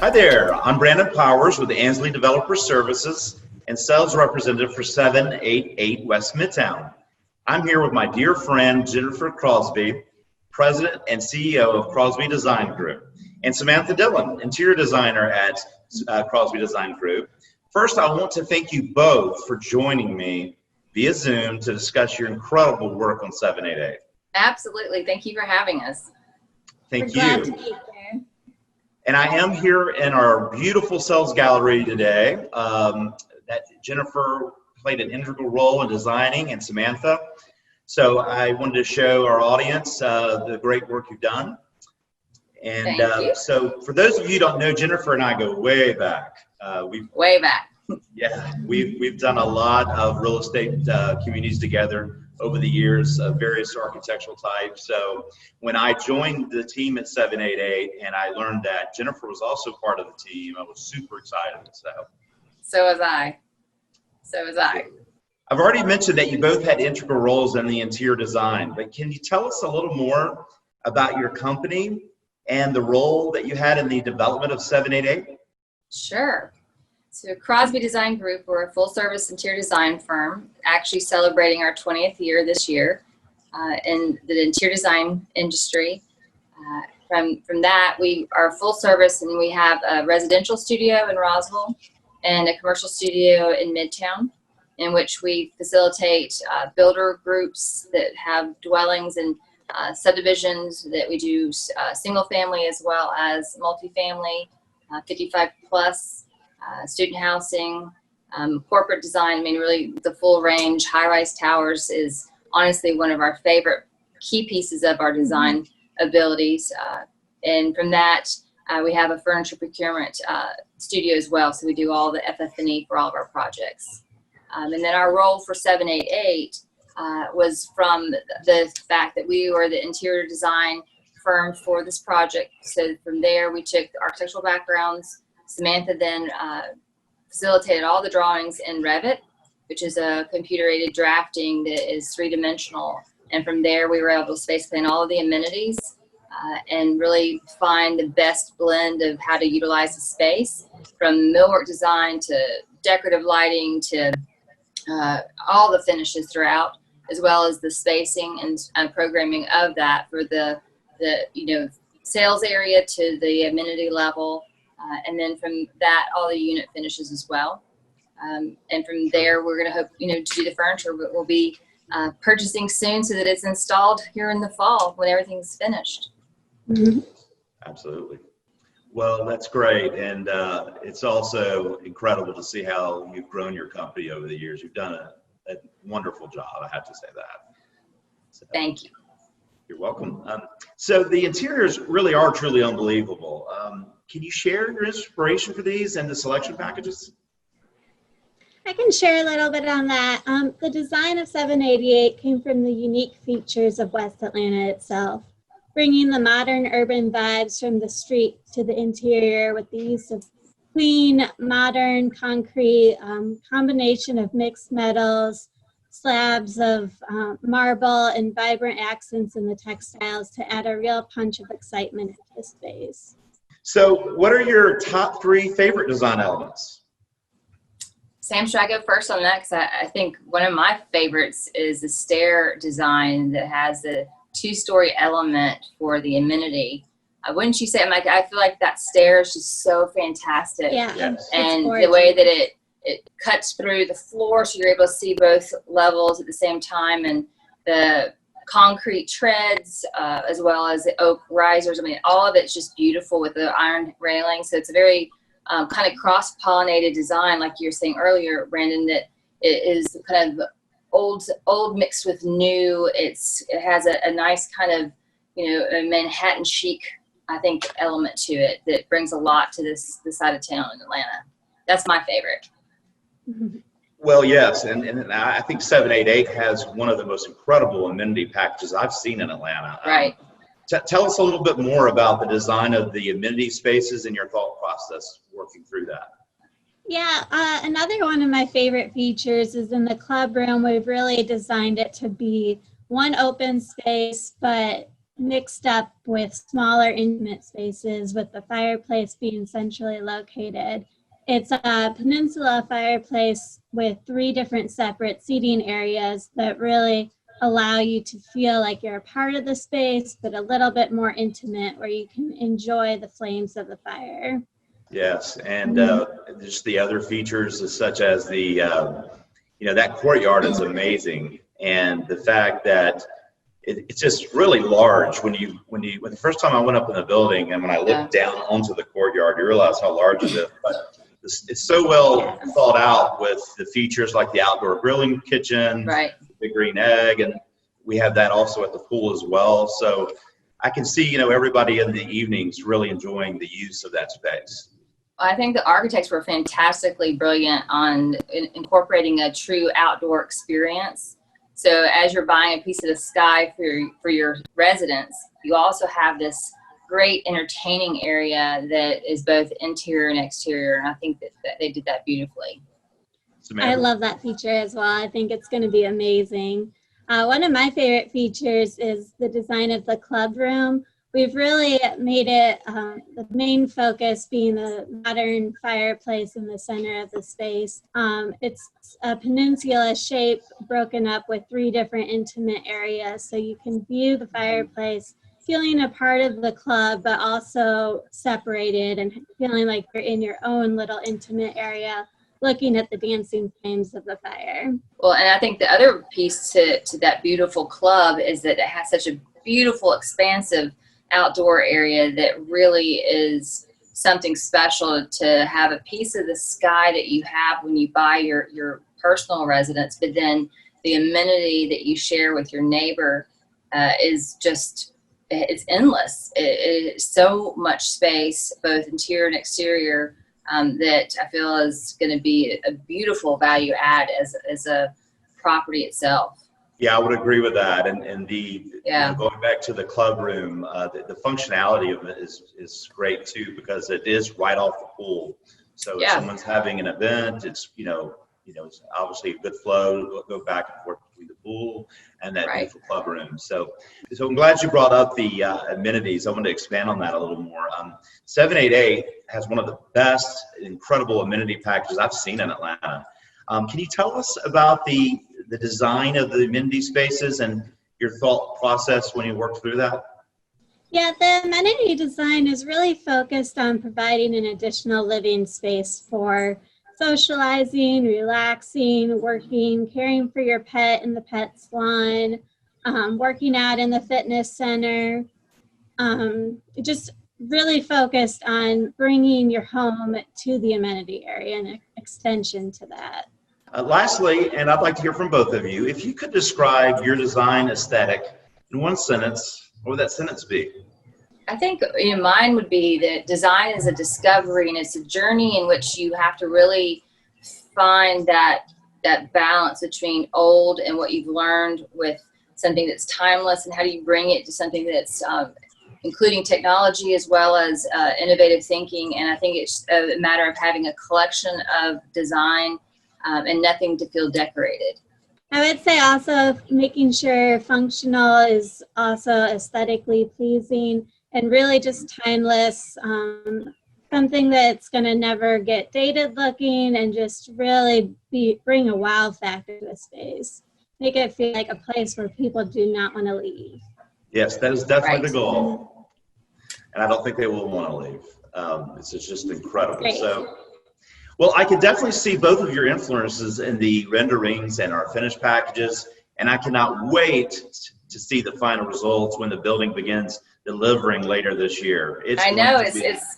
Hi there, I'm Brandon Powers with Ansley Developer Services and sales representative for 788 West Midtown. I'm here with my dear friend Jennifer Crosby, president and CEO of Crosby Design Group, and Samantha Dillion, interior designer at Crosby Design Group. First, I want to thank you both for joining me via Zoom to discuss your incredible work on 788. Absolutely, thank you for having us. Thank We're you. glad to be here. And I am here in our beautiful sales gallery today. That Jennifer played an integral role in designing, and Samantha. So I wanted to show our audience the great work you've done. And so for those of you who don't know, Jennifer and I go way back. Way back. Yeah, we've done a lot of real estate communities together over the years of various architectural types. So when I joined the team at 788 and I learned that Jennifer was also part of the team, I was super excited. So was I. I've already mentioned that you both had integral roles in the interior design, but can you tell us a little more about your company and the role that you had in the development of 788? Sure. So Crosby Design Group, we're a full-service interior design firm, actually celebrating our 20th year this year in the interior design industry. From that, we are full service, and we have a residential studio in Roswell and a commercial studio in Midtown, in which we facilitate builder groups that have dwellings and subdivisions, that we do single family as well as multifamily, 55 plus. Student housing, corporate design. I mean, really the full range. High-rise towers is honestly one of our favorite key pieces of our design abilities. And from that, we have a furniture procurement studio as well. So we do all the FF&E for all of our projects. And then our role for 788 was from the fact that we were the interior design firm for this project. So from there, we took the architectural backgrounds. Samantha then facilitated all the drawings in Revit, which is a computer-aided drafting that is three-dimensional. And from there, we were able to space plan all of the amenities and really find the best blend of how to utilize the space, from millwork design to decorative lighting to all the finishes throughout, as well as the spacing and programming of that for the sales area to the amenity level. And then from that, all the unit finishes as well. And from there, we're going to hope, to do the furniture, but we'll be purchasing soon so that it's installed here in the fall when everything's finished. Mm-hmm. Absolutely. Well, that's great. And it's also incredible to see how you've grown your company over the years. You've done a wonderful job, I have to say that. So, thank you. You're welcome. So the interiors really are truly unbelievable. Can you share your inspiration for these and the selection packages? I can share a little bit on that. The design of 788 came from the unique features of West Atlanta itself, bringing the modern urban vibes from the street to the interior with the use of clean, modern concrete, combination of mixed metals, slabs of marble, and vibrant accents in the textiles to add a real punch of excitement to the space. So what are your top 3 favorite design elements? Sam, should I go first on that? Because I think one of my favorites is the stair design that has a 2-story element for the amenity. Wouldn't you say? I feel like that stair is just so fantastic. Yeah, yes. And the way that it cuts through the floor, so you're able to see both levels at the same time, and the concrete treads as well as the oak risers. I mean, all of it's just beautiful with the iron railing. So it's a very kind of cross-pollinated design, like you were saying earlier, Brandon, that it is kind of old mixed with new. It has a nice kind of, a Manhattan chic, I think, element to it that brings a lot to this side of town in Atlanta. That's my favorite. Well, yes, and I think 788 has one of the most incredible amenity packages I've seen in Atlanta. Right. Tell us a little bit more about the design of the amenity spaces and your thought process working through that. Yeah, another one of my favorite features is in the club room. We've really designed it to be one open space, but mixed up with smaller intimate spaces with the fireplace being centrally located. It's a peninsula fireplace with 3 different separate seating areas that really allow you to feel like you're a part of the space, but a little bit more intimate where you can enjoy the flames of the fire. Yes, and just the other features is such as the, that courtyard is amazing. And the fact that it's just really large when the first time I went up in the building and when I looked down onto the courtyard, you realize how large it is. But it's so well thought out with the features like the outdoor grilling kitchen, Right. the green egg, and we have that also at the pool as well. So I can see, everybody in the evenings really enjoying the use of that space. I think the architects were fantastically brilliant on incorporating a true outdoor experience. So as you're buying a piece of the sky for your residents, you also have this great entertaining area that is both interior and exterior. And I think that they did that beautifully. Samantha? I love that feature as well. I think it's going to be amazing. One of my favorite features is the design of the club room. We've really made it the main focus being the modern fireplace in the center of the space. It's a peninsula shape broken up with 3 different intimate areas, so you can view the fireplace feeling a part of the club, but also separated and feeling like you're in your own little intimate area, looking at the dancing flames of the fire. Well, and I think the other piece to that beautiful club is that it has such a beautiful, expansive outdoor area that really is something special to have a piece of the sky that you have when you buy your personal residence, but then the amenity that you share with your neighbor is just, it's endless. It is so much space, both interior and exterior, that I feel is going to be a beautiful value add as a property itself. Yeah, I would agree with that. And going back to the club room, the functionality of it is great too, because it is right off the pool. So if someone's having an event, it's it's obviously a good flow, go back and forth between the pool and that beautiful club room. So I'm glad you brought up the amenities. I want to expand on that a little more. 788 has one of the best, incredible amenity packages I've seen in Atlanta. Can you tell us about the design of the amenity spaces and your thought process when you worked through that? Yeah, the amenity design is really focused on providing an additional living space for socializing, relaxing, working, caring for your pet in the pet salon, working out in the fitness center. Just really focused on bringing your home to the amenity area and an extension to that. Lastly, and I'd like to hear from both of you, if you could describe your design aesthetic in one sentence, what would that sentence be? I think mine would be that design is a discovery, and it's a journey in which you have to really find that balance between old and what you've learned with something that's timeless, and how do you bring it to something that's including technology as well as innovative thinking. And I think it's a matter of having a collection of design and nothing to feel decorated. I would say also making sure functional is also aesthetically pleasing and really just timeless, something that's going to never get dated looking, and just really bring a wow factor to the space. Make it feel like a place where people do not want to leave. Yes, that is definitely the goal. And I don't think they will want to leave. It's just incredible. Great. So, well, I could definitely see both of your influences in the renderings and our finished packages, and I cannot wait to see the final results when the building begins delivering later this year. I know it's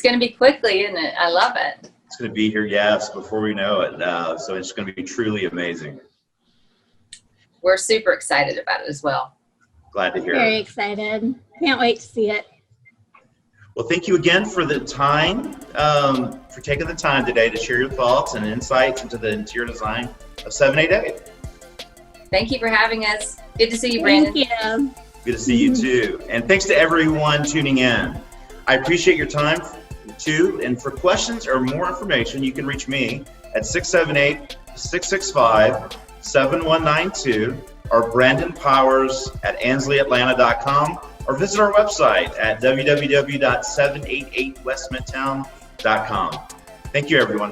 going to be quickly, isn't it? I love it. It's going to be here, yes, before we know it. So it's going to be truly amazing. We're super excited about it as well. Glad to hear Very it. excited. Can't wait to see it. Well, thank you again for the time, for taking the time today to share your thoughts and insights into the interior design of 788. Thank you for having us. Good to see you, Brandon. Thank you. Good to see you too. And thanks to everyone tuning in. I appreciate your time too. And for questions or more information, you can reach me at 678-665-7192 or Brandon Powers at AnsleyAtlanta.com. or visit our website at www.788westmidtown.com. Thank you, everyone.